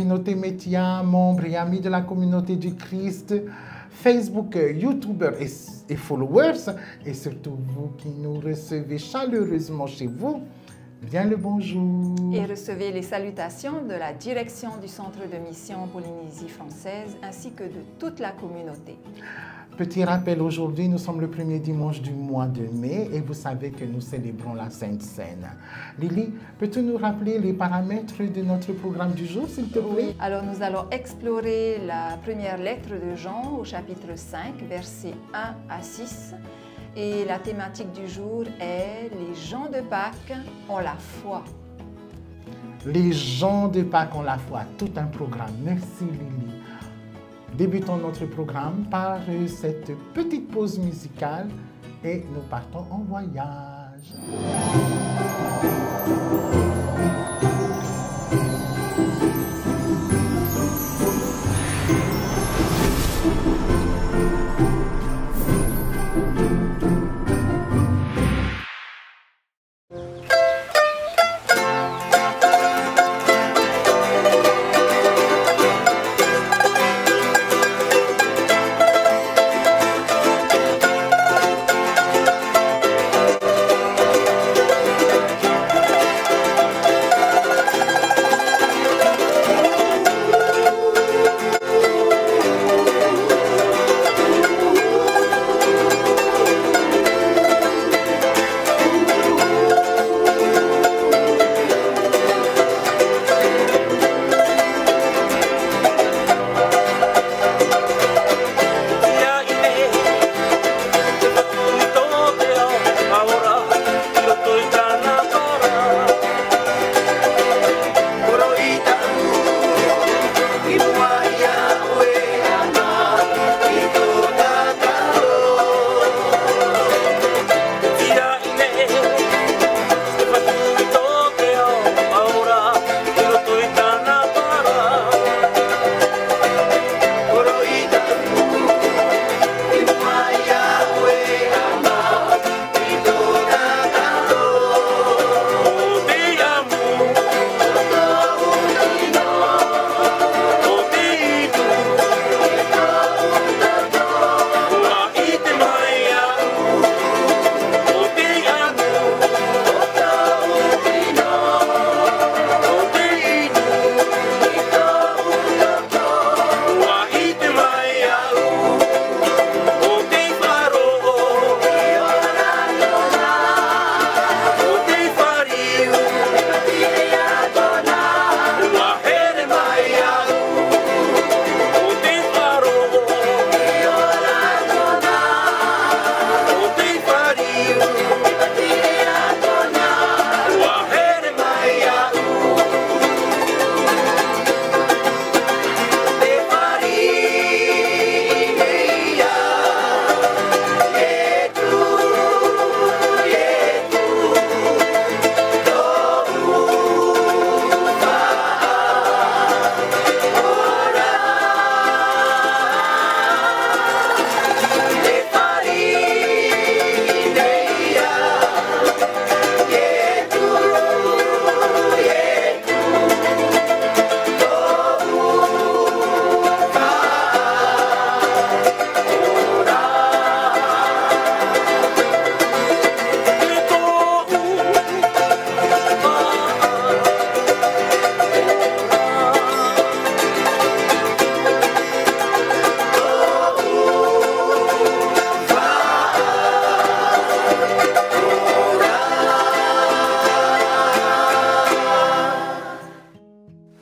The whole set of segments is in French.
Nos médias, membres et amis de la communauté du Christ, Facebook, YouTubers et followers, et surtout vous qui nous recevez chaleureusement chez vous, bien le bonjour. Et recevez les salutations de la direction du Centre de mission Polynésie française ainsi que de toute la communauté. Petit rappel, aujourd'hui, nous sommes le premier dimanche du mois de mai et vous savez que nous célébrons la Sainte Seine. Lily, peux-tu nous rappeler les paramètres de notre programme du jour, s'il te plaît? Oui, alors nous allons explorer la première lettre de Jean au chapitre 5, versets 1 à 6. Et la thématique du jour est « Les gens de Pâques ont la foi ». Les gens de Pâques ont la foi, tout un programme. Merci Lily. Débutons notre programme par cette petite pause musicale et nous partons en voyage.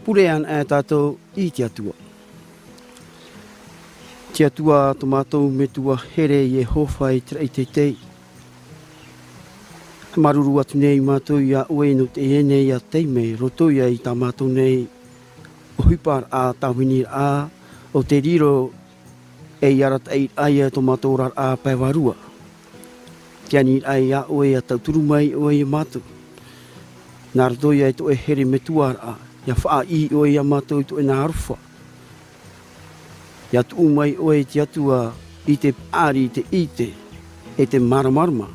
Purean e tātou I te atua. Te atua to mātou me tua here I e howhai trai te tei. Maruru atu nei mātou ia oe no te ene ia teime roto ia I tā mātou nei o hupar a tāwini a O te riro e iarat ei aia to matora a pewarua. Kia ni ai a oe a tauturu mai oe matu. Nā ratoi ai to e here me tuara ia wha I oe a matu to e nā arufa. Ia tu mai oe te atua I te pāri te ite e te maramarama.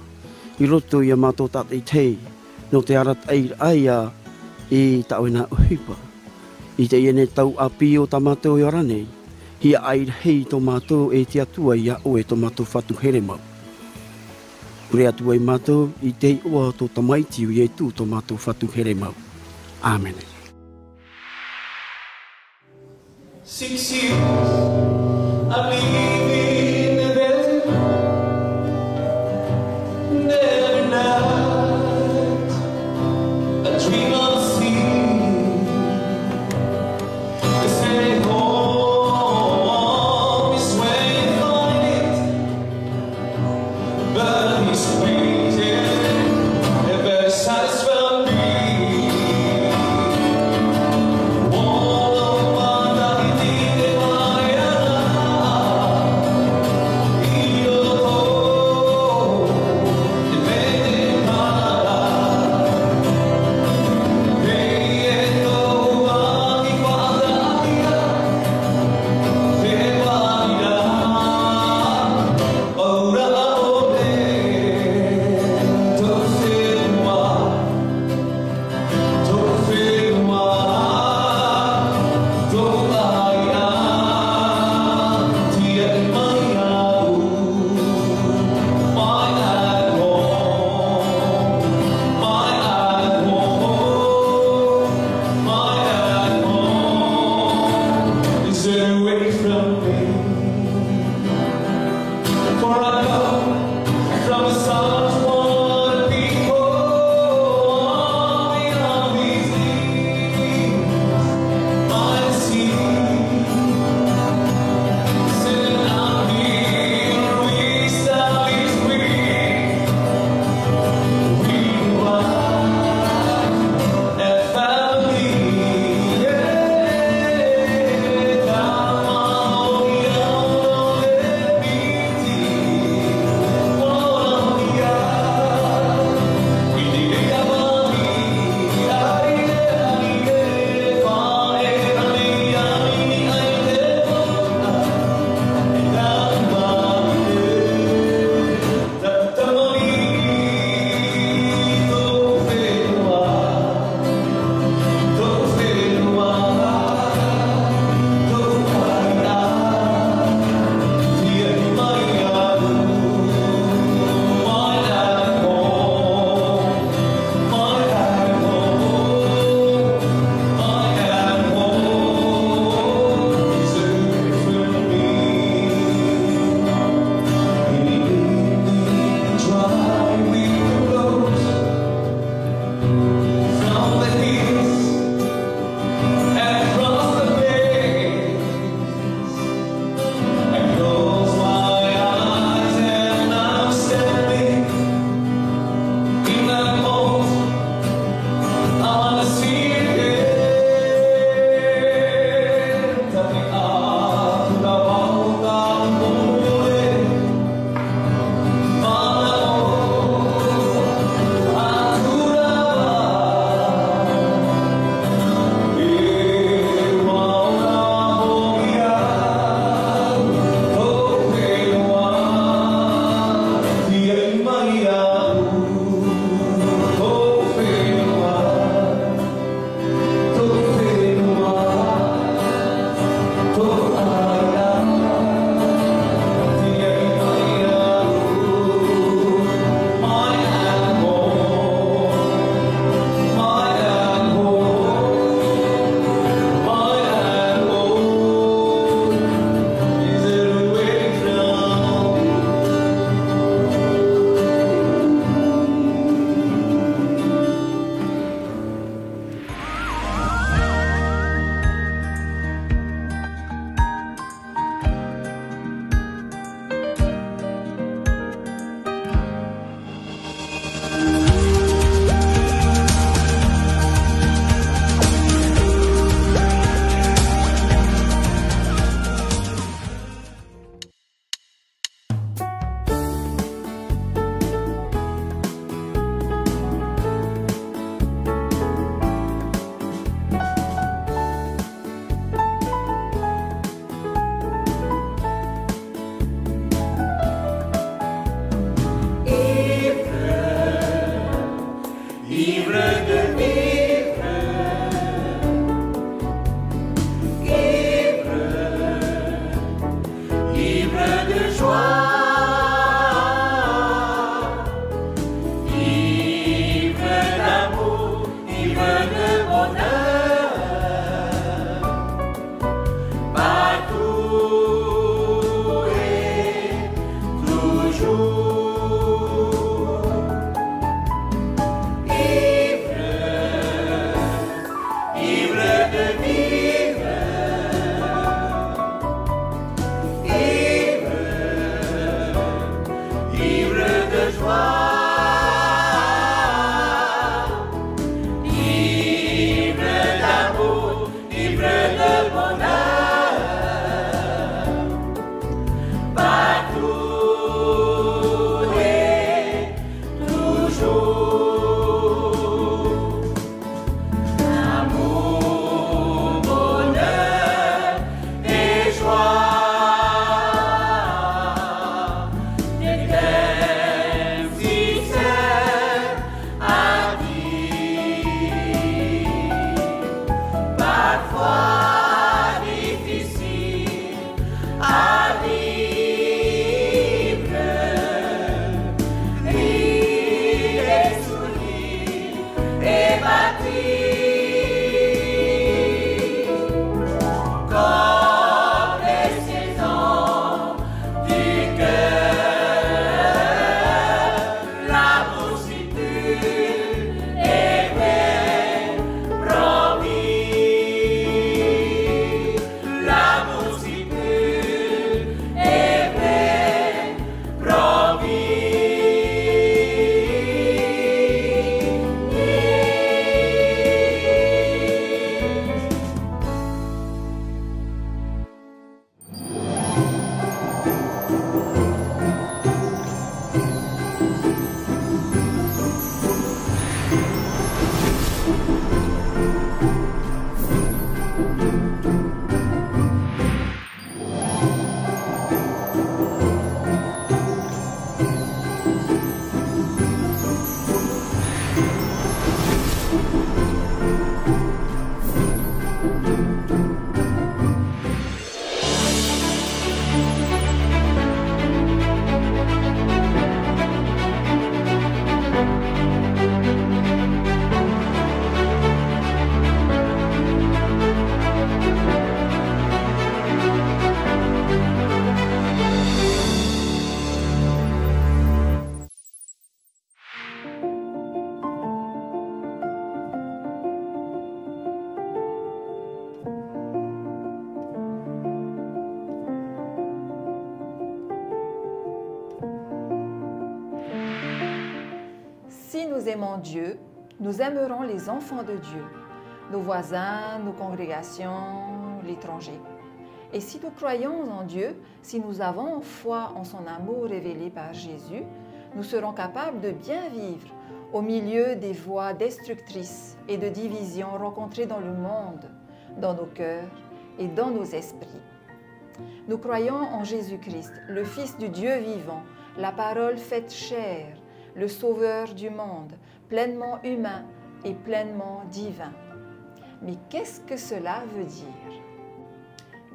I roto ia matu tate tei no te arat ei aia I tau e nā uhipa. I te iene tau api o ta matu i aranei. Hia ai hei to matu e te atua ia oe to matu whatu here mau. Ure atua I matu I te oa to tamaiti I e tu to matu whatu here mau. Amen. 6 years I'm leaving the bed. Every night I dream of sleep. They say home is where you find it, but he's waiting ever satisfied me. Si nous aimons Dieu, nous aimerons les enfants de Dieu, nos voisins, nos congrégations, l'étranger. Et si nous croyons en Dieu, si nous avons foi en son amour révélé par Jésus, nous serons capables de bien vivre au milieu des voies destructrices et de divisions rencontrées dans le monde, dans nos cœurs et dans nos esprits. Nous croyons en Jésus-Christ, le Fils du Dieu vivant, la parole faite chair, le Sauveur du monde, pleinement humain et pleinement divin. Mais qu'est-ce que cela veut dire?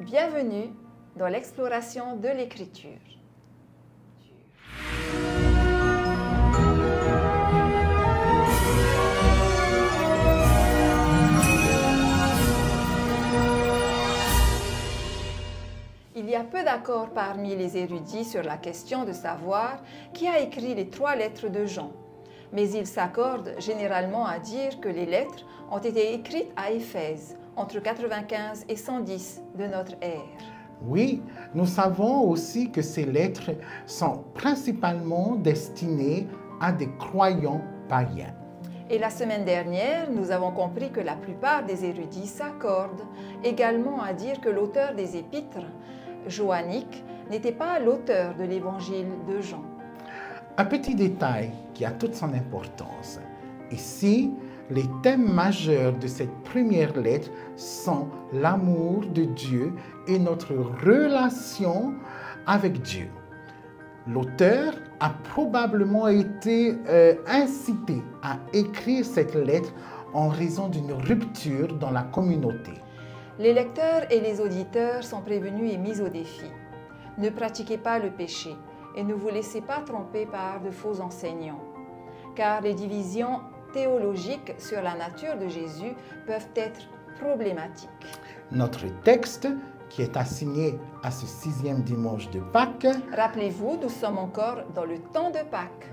Bienvenue dans l'exploration de l'Écriture. Il y a peu d'accords parmi les érudits sur la question de savoir qui a écrit les 3 lettres de Jean. Mais ils s'accordent généralement à dire que les lettres ont été écrites à Éphèse entre 95 et 110 de notre ère. Oui, nous savons aussi que ces lettres sont principalement destinées à des croyants païens. Et la semaine dernière, nous avons compris que la plupart des érudits s'accordent également à dire que l'auteur des épîtres joanniques n'était pas l'auteur de l'évangile de Jean. Un petit détail qui a toute son importance. Ici, les thèmes majeurs de cette première lettre sont l'amour de Dieu et notre relation avec Dieu. L'auteur a probablement été incité à écrire cette lettre en raison d'une rupture dans la communauté. Les lecteurs et les auditeurs sont prévenus et mis au défi. Ne pratiquez pas le péché et ne vous laissez pas tromper par de faux enseignants, car les divisions théologiques sur la nature de Jésus peuvent être problématiques. Notre texte, qui est assigné à ce 6e dimanche de Pâques. Rappelez-vous, nous sommes encore dans le temps de Pâques.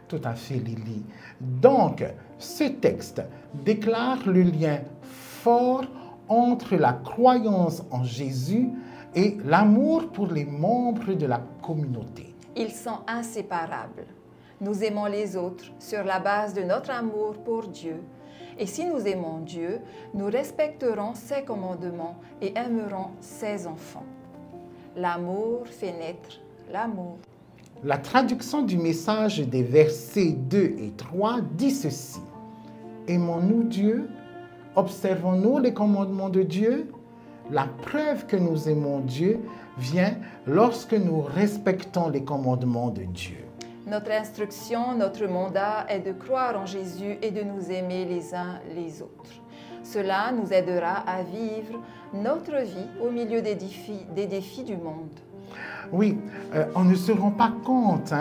Tout à fait, Lily. Donc, ce texte déclare le lien fort entre la croyance en Jésus et l'amour pour les membres de la communauté. Ils sont inséparables. Nous aimons les autres sur la base de notre amour pour Dieu. Et si nous aimons Dieu, nous respecterons ses commandements et aimerons ses enfants. L'amour fait naître l'amour. La traduction du message des versets 2 et 3 dit ceci. Aimons-nous Dieu? Observons-nous les commandements de Dieu? La preuve que nous aimons Dieu vient lorsque nous respectons les commandements de Dieu. Notre instruction, notre mandat est de croire en Jésus et de nous aimer les uns les autres. Cela nous aidera à vivre notre vie au milieu des défis du monde. Oui, on ne se rend pas compte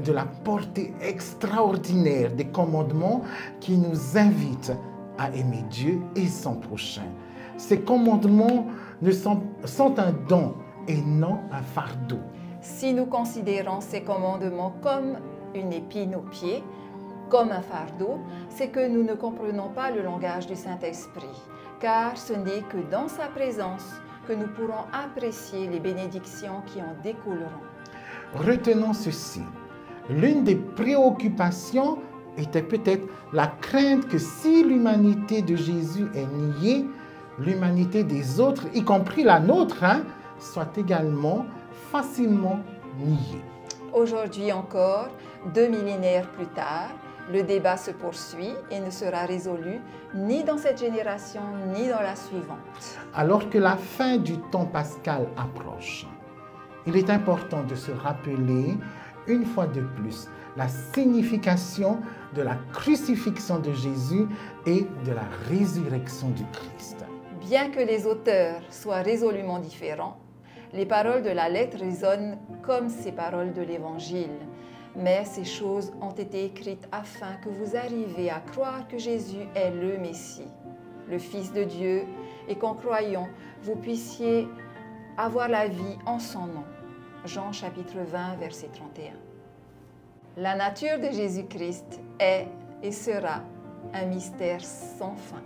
de la portée extraordinaire des commandements qui nous invitent à aimer Dieu et son prochain. Ces commandements sont un don et non un fardeau. Si nous considérons ces commandements comme une épine au pied, comme un fardeau, c'est que nous ne comprenons pas le langage du Saint-Esprit, car ce n'est que dans sa présence que nous pourrons apprécier les bénédictions qui en découleront. Retenons ceci. L'une des préoccupations était peut-être la crainte que si l'humanité de Jésus est niée, l'humanité des autres, y compris la nôtre, soit également facilement niée. Aujourd'hui encore, 2 millénaires plus tard, le débat se poursuit et ne sera résolu ni dans cette génération ni dans la suivante. Alors que la fin du temps pascal approche, il est important de se rappeler une fois de plus la signification de la crucifixion de Jésus et de la résurrection du Christ. Bien que les auteurs soient résolument différents, les paroles de la lettre résonnent comme ces paroles de l'Évangile. Mais ces choses ont été écrites afin que vous arriviez à croire que Jésus est le Messie, le Fils de Dieu, et qu'en croyant, vous puissiez avoir la vie en son nom. Jean chapitre 20, verset 31. La nature de Jésus-Christ est et sera un mystère sans fin.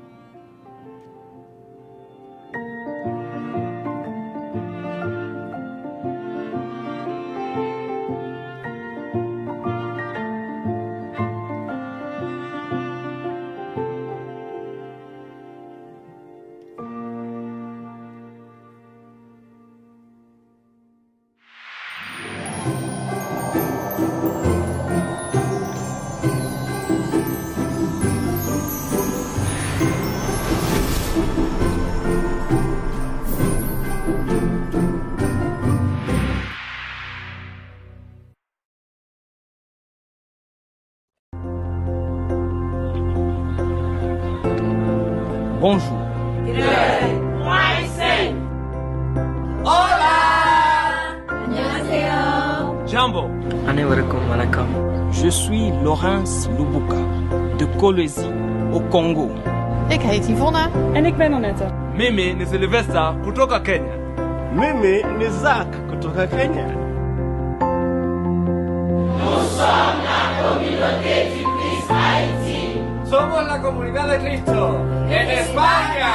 bonjour. Jambo. Je suis Laurence Lubuka de Kolwezi au Congo. Ik heet Yvonne. En ik ben Annette. Mimi ni Sylvester kutoka Kenya. Mimi ni Zach kutoka Kenya. Somos la comunidad de Cristo en España.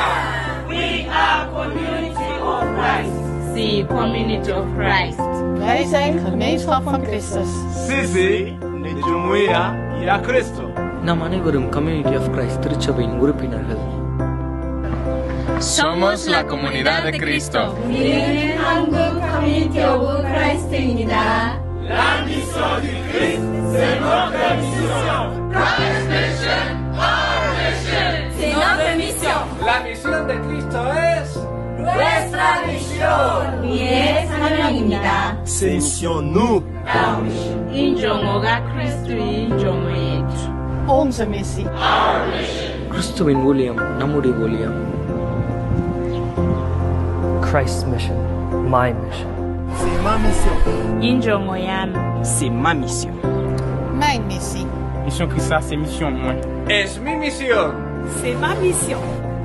We are Community of Christ. The Community of Christ. Wij zijn gemeenschap van Christus. Sisi ni jumuiya ya Kristo. நாம் அனைவரும் Community of Christ திருச்சபையின் உறுப்பினர்கள். Somos la comunidad de Cristo. 우리는 한국 Community of Christ입니다. La mission du Christ, c'est notre mission. Christ mission, our mission. C'est notre mission. La misión de Cristo es Nuestra misión. 우리의 사명입니다. C'est mission nous. 인종어가 그리스도의 종이죠. Onze missie. கிறிஸ்துவின் ஊழியம் நம்முடைய ஊழியம். Christ's mission, my mission. C'est ma mission. 인종어야 c'est ma mission. Mijn missie. Mission Christa, c'est mission moi. Es mi misión. C'est ma mission.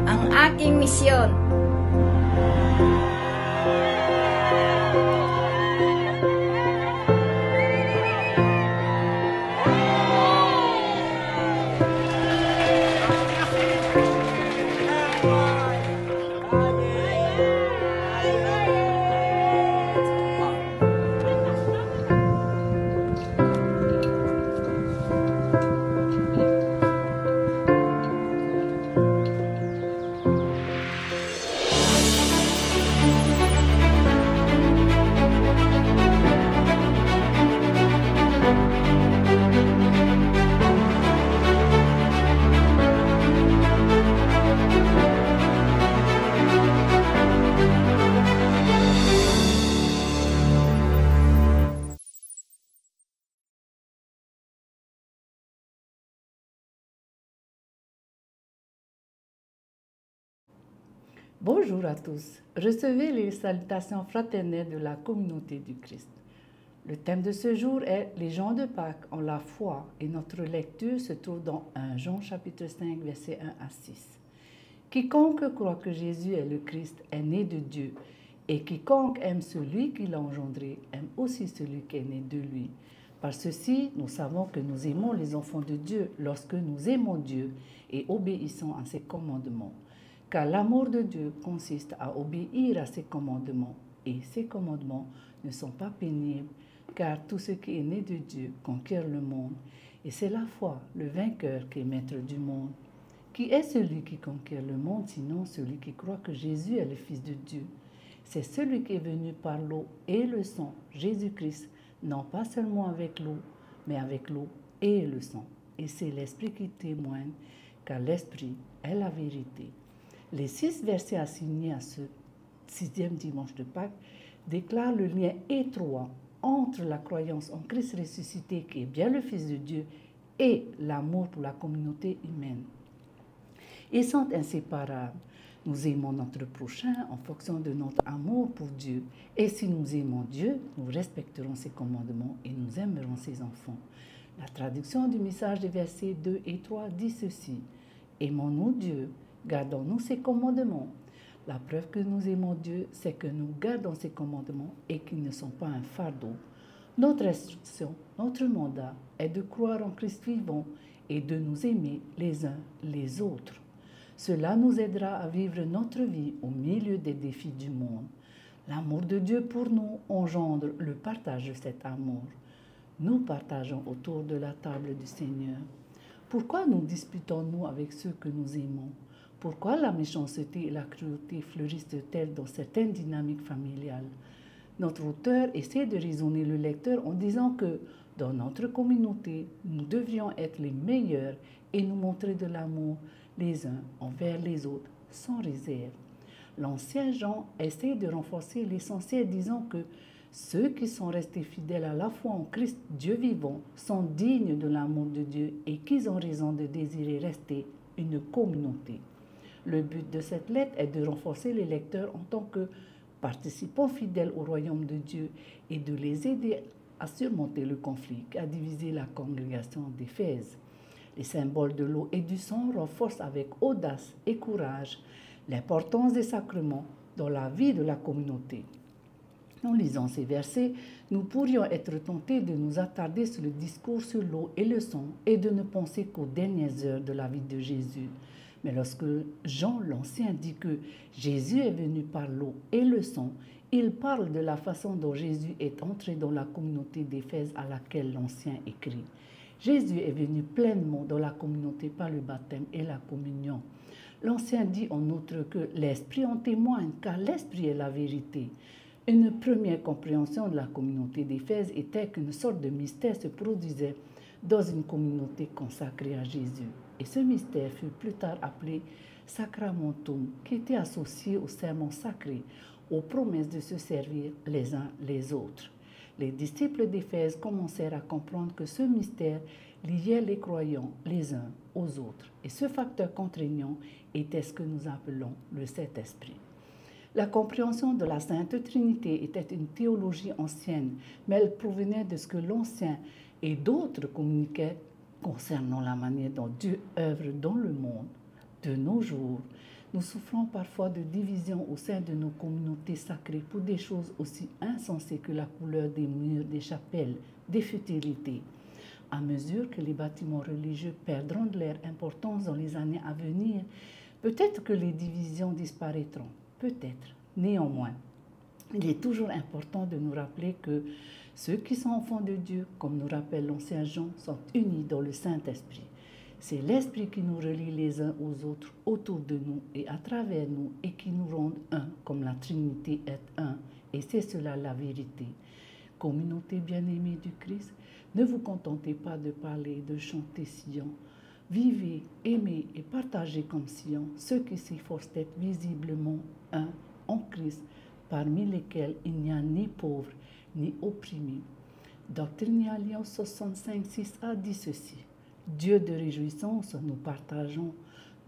Ang aking misyon. Bonjour à tous. Recevez les salutations fraternelles de la communauté du Christ. Le thème de ce jour est « Les gens de Pâques ont la foi » et notre lecture se trouve dans 1 Jean chapitre 5 versets 1 à 6. Quiconque croit que Jésus est le Christ est né de Dieu, et quiconque aime celui qui l'a engendré aime aussi celui qui est né de lui. Par ceci, nous savons que nous aimons les enfants de Dieu lorsque nous aimons Dieu et obéissons à ses commandements. Car l'amour de Dieu consiste à obéir à ses commandements, et ses commandements ne sont pas pénibles, car tout ce qui est né de Dieu conquiert le monde, et c'est la foi, le vainqueur, qui est maître du monde. Qui est celui qui conquiert le monde, sinon celui qui croit que Jésus est le Fils de Dieu? C'est celui qui est venu par l'eau et le sang, Jésus-Christ, non pas seulement avec l'eau, mais avec l'eau et le sang. Et c'est l'Esprit qui témoigne, car l'Esprit est la vérité. Les 6 versets assignés à ce 6e dimanche de Pâques déclarent le lien étroit entre la croyance en Christ ressuscité, qui est bien le Fils de Dieu, et l'amour pour la communauté humaine. Ils sont inséparables. Nous aimons notre prochain en fonction de notre amour pour Dieu. Et si nous aimons Dieu, nous respecterons ses commandements et nous aimerons ses enfants. La traduction du message des versets 2 et 3 dit ceci. Aimons-nous Dieu, gardons-nous ses commandements. La preuve que nous aimons Dieu, c'est que nous gardons ses commandements et qu'ils ne sont pas un fardeau. Notre instruction, notre mandat est de croire en Christ vivant et de nous aimer les uns les autres. Cela nous aidera à vivre notre vie au milieu des défis du monde. L'amour de Dieu pour nous engendre le partage de cet amour. Nous partageons autour de la table du Seigneur. Pourquoi nous disputons-nous avec ceux que nous aimons? Pourquoi la méchanceté et la cruauté fleurissent-elles dans certaines dynamiques familiales? Notre auteur essaie de raisonner le lecteur en disant que dans notre communauté, nous devrions être les meilleurs et nous montrer de l'amour les uns envers les autres sans réserve. L'ancien Jean essaie de renforcer l'essentiel disant que ceux qui sont restés fidèles à la foi en Christ, Dieu vivant, sont dignes de l'amour de Dieu et qu'ils ont raison de désirer rester une communauté. Le but de cette lettre est de renforcer les lecteurs en tant que participants fidèles au royaume de Dieu et de les aider à surmonter le conflit qui a divisé la congrégation d'Éphèse. Les symboles de l'eau et du sang renforcent avec audace et courage l'importance des sacrements dans la vie de la communauté. En lisant ces versets, nous pourrions être tentés de nous attarder sur le discours sur l'eau et le sang et de ne penser qu'aux dernières heures de la vie de Jésus. Mais lorsque Jean l'Ancien dit que Jésus est venu par l'eau et le sang, il parle de la façon dont Jésus est entré dans la communauté d'Éphèse à laquelle l'Ancien écrit. Jésus est venu pleinement dans la communauté par le baptême et la communion. L'Ancien dit en outre que l'Esprit en témoigne, car l'Esprit est la vérité. Une première compréhension de la communauté d'Éphèse était qu'une sorte de mystère se produisait dans une communauté consacrée à Jésus. Et ce mystère fut plus tard appelé Sacramentum, qui était associé au serment sacré, aux promesses de se servir les uns les autres. Les disciples d'Éphèse commencèrent à comprendre que ce mystère liait les croyants les uns aux autres. Et ce facteur contraignant était ce que nous appelons le Saint-Esprit. La compréhension de la Sainte Trinité était une théologie ancienne, mais elle provenait de ce que l'Ancien et d'autres communiquaient concernant la manière dont Dieu œuvre dans le monde. De nos jours, nous souffrons parfois de division au sein de nos communautés sacrées pour des choses aussi insensées que la couleur des murs des chapelles, des futilités. À mesure que les bâtiments religieux perdront de leur importance dans les années à venir, peut-être que les divisions disparaîtront. Peut-être. Néanmoins, il est toujours important de nous rappeler que ceux qui sont enfants de Dieu, comme nous rappelle l'Ancien Jean, sont unis dans le Saint-Esprit. C'est l'Esprit qui nous relie les uns aux autres autour de nous et à travers nous et qui nous rend un, comme la Trinité est un. Et c'est cela la vérité. Communauté bien-aimée du Christ, ne vous contentez pas de parler et de chanter Sion. Vivez, aimez et partagez comme Sion ceux qui s'efforcent d'être visiblement un en Christ, parmi lesquels il n'y a ni pauvre ni opprimé. Doctrine et Alliance 65.6a dit ceci. Dieu de réjouissance, nous partageons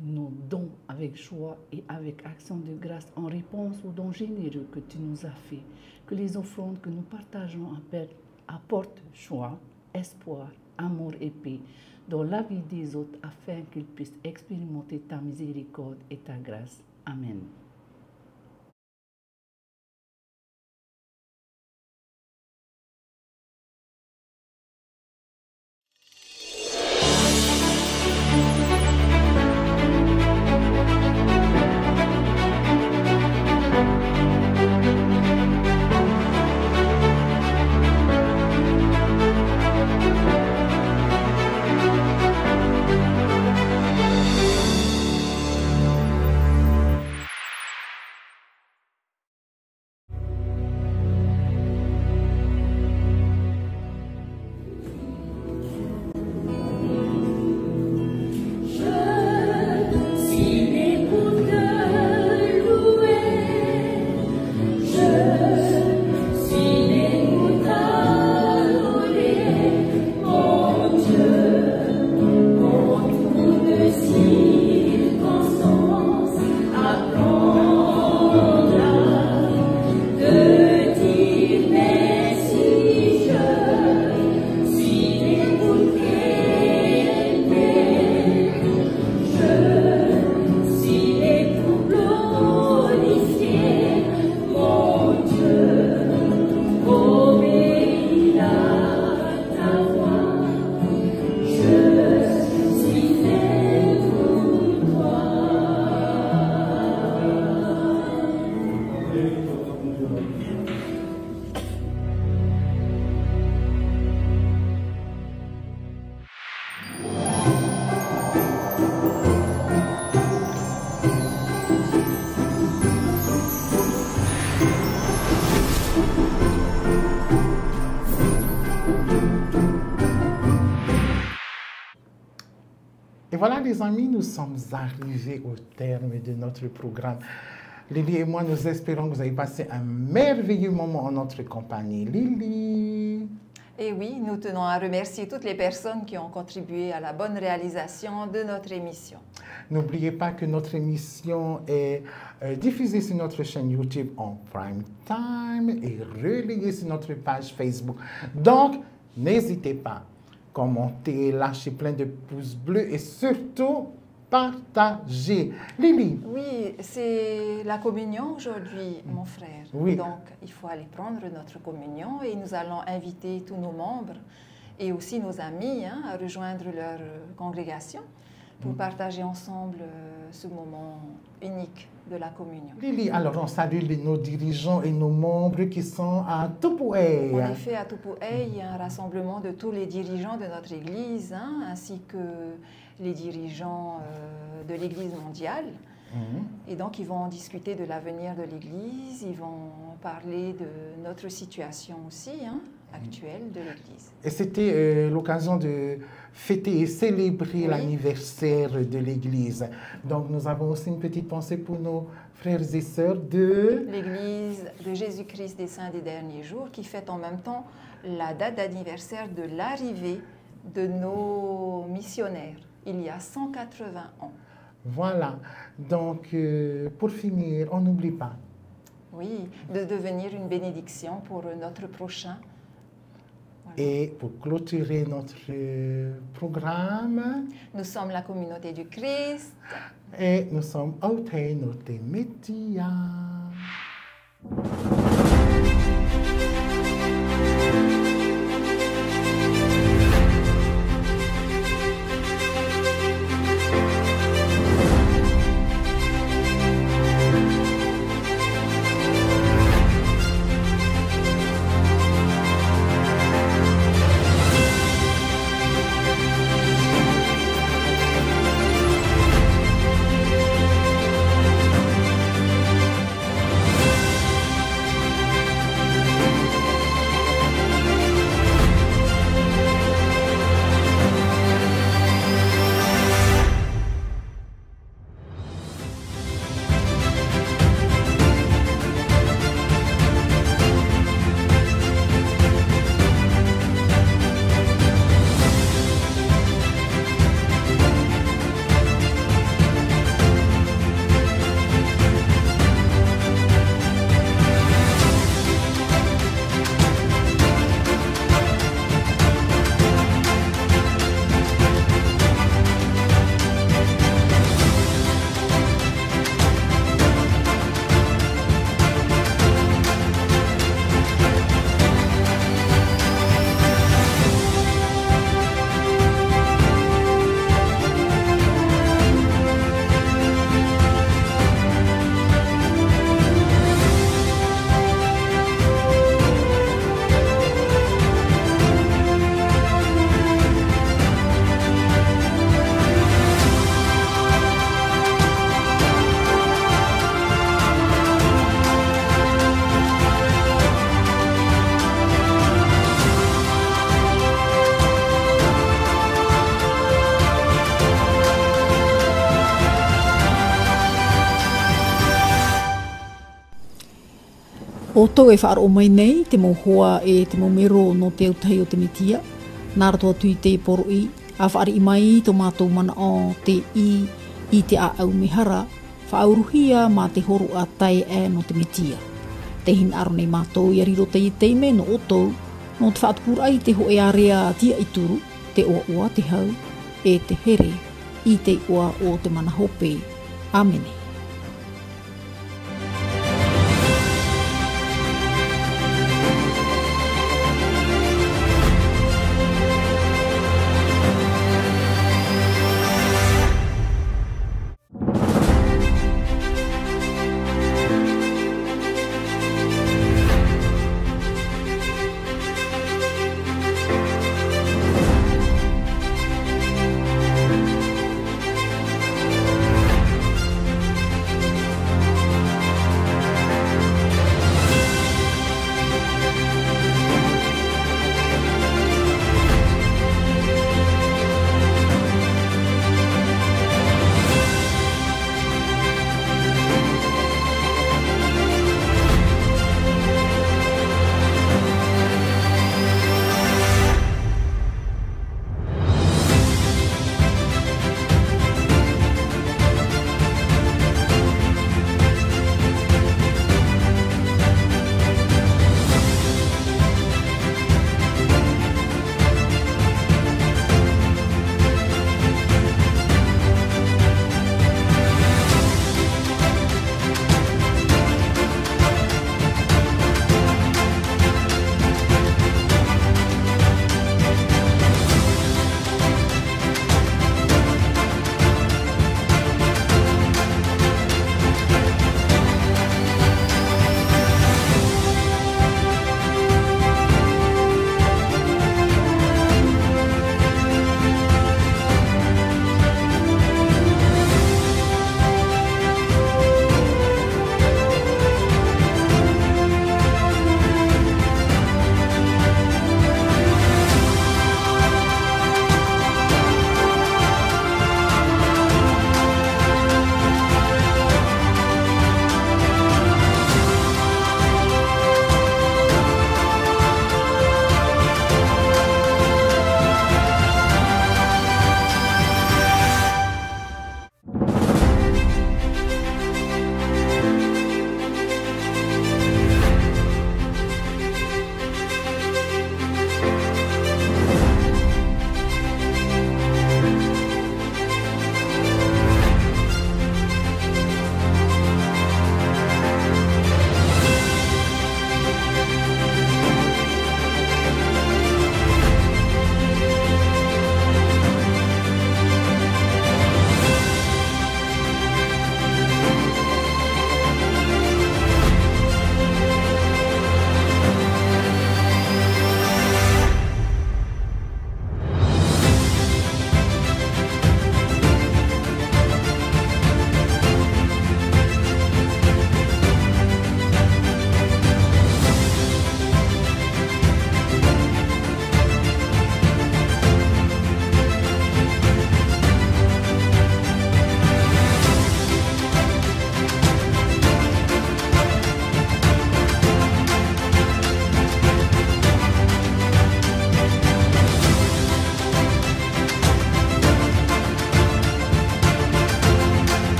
nos dons avec joie et avec action de grâce en réponse aux dons généreux que tu nous as faits, que les offrandes que nous partageons apportent joie, espoir, amour et paix dans la vie des autres afin qu'ils puissent expérimenter ta miséricorde et ta grâce. Amen. Et voilà les amis, nous sommes arrivés au terme de notre programme. Lily et moi, nous espérons que vous avez passé un merveilleux moment en notre compagnie. Lily. Et oui, nous tenons à remercier toutes les personnes qui ont contribué à la bonne réalisation de notre émission. N'oubliez pas que notre émission est diffusée sur notre chaîne YouTube en prime time et relayée sur notre page Facebook. Donc, n'hésitez pas, commentez, lâchez plein de pouces bleus et surtout, partagez. Lily. Oui, c'est la communion aujourd'hui, mon frère. Oui. Donc, il faut aller prendre notre communion et nous allons inviter tous nos membres et aussi nos amis à rejoindre leur congrégation pour partager ensemble ce moment unique de la communion. Lily, alors on salue nos dirigeants et nos membres qui sont à Tupoué. En effet, à Tupoué, il y a un rassemblement de tous les dirigeants de notre Église, ainsi que les dirigeants de l'Église mondiale. Et donc, ils vont discuter de l'avenir de l'Église, ils vont parler de notre situation aussi, actuelle de l'Église. Et c'était l'occasion de fêter et célébrer l'anniversaire de l'Église. Donc, nous avons aussi une petite pensée pour nos frères et sœurs de l'Église de Jésus-Christ des Saints des Derniers Jours, qui fête en même temps la date d'anniversaire de l'arrivée de nos missionnaires, il y a 180 ans. Voilà. Donc, pour finir, on n'oublie pas. Oui, de devenir une bénédiction pour notre prochain. Voilà. Et pour clôturer notre programme, nous sommes la communauté du Christ. Et nous sommes Autei Note Metia. O tau e whaaro mai nei, te mohua e te momero no te utai o te mitia. Nāra toa tui te poro i, a whaari i mai to mātou mana o te i te a au mihara, whaauruhia mā te horu a tai e no te mitia. Te hin aro nei mātou i ariro te i teime no o tau, no te whaatupurai te ho e area tia i turu, te oa oa te hau, e te here, i te oa o te mana hope. Amene.